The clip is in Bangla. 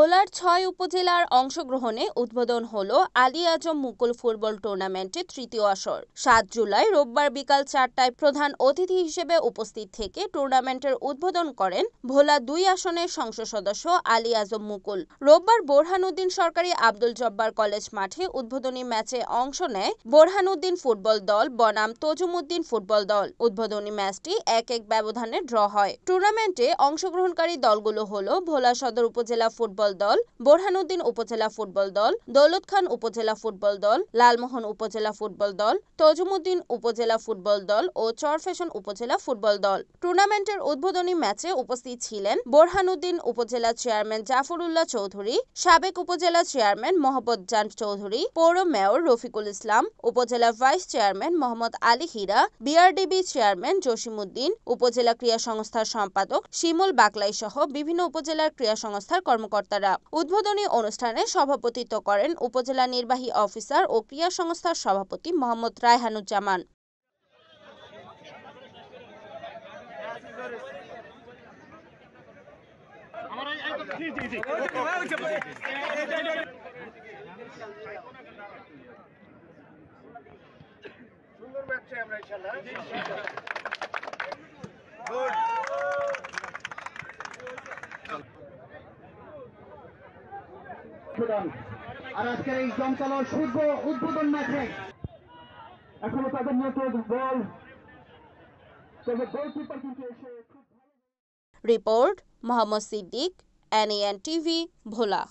ভোলার ৬ উপজেলার অংশগ্রহণে উদ্বোধন হলো আলী আজম মুকুল ফুটবল টুর্নামেন্টের তৃতীয় আসর। ৭ জুলাই রোববার বিকাল ৪টায় প্রধান অতিথি হিসেবে উপস্থিত থেকে টুর্নামেন্টের উদ্বোধন করেন ভোলা ২ আসনের সংসদ সদস্য আলী আজম মুকুল। রোববার বোরহানউদ্দিন সরকারি আব্দুল জব্বার কলেজ মাঠে উদ্বোধনী ম্যাচে অংশ নেয় বোরহানউদ্দিন ফুটবল দল বনাম তজুমউদ্দিন ফুটবল দল। উদ্বোধনী ম্যাচটি ১-১ ব্যবধানে ড্র হয়। টুর্নামেন্টে অংশগ্রহণকারী দলগুলো হলো ভোলা সদর উপজেলা ফুটবল দল, বোরহানউদ্দিন উপজেলা ফুটবল দল, দৌলতখান উপজেলা ফুটবল দল, লালমোহন উপজেলা ফুটবল দল, তজুমউদ্দিন উপজেলা ফুটবল দল ও চরফ্যাশন উপজেলা ফুটবল দল। টুর্নামেন্টের উদ্বোধনী ম্যাচে উপস্থিত ছিলেন বোরহানউদ্দিন উপজেলা চেয়ারম্যান জাফরউল্লাহ চৌধুরী, সাবেক উপজেলা চেয়ারম্যান মোহাম্মদ জান চৌধুরী, পৌর মেয়র রফিকুল ইসলাম, উপজেলা ভাইস চেয়ারম্যান মোহাম্মদ আলী হীরা, বিআরডিবি চেয়ারম্যান জসিমউদ্দিন, উপজেলা ক্রীড়া সংস্থার সম্পাদক শিমুল বাকলাই সহ বিভিন্ন উপজেলার ক্রীড়া সংস্থার কর্মকর্তারা। উদ্বোধনী অনুষ্ঠানে সভাপতিত্ব করেন উপজেলা নির্বাহী অফিসার ও ক্রীড়া সংস্থার সভাপতি মোহাম্মদ রায়হানুজ্জামান। সুন্দর ম্যাচ চাই আমরা ইনশাআল্লাহ। আর আজকের এই জমকালো শুভ উদ্বোধন ম্যাচে এখনো তাদের নেটওয়ার্ক বল, তবে গোলকিপার কিন্তু এসে report Mohammad Siddique, NAN TV, ভোলা।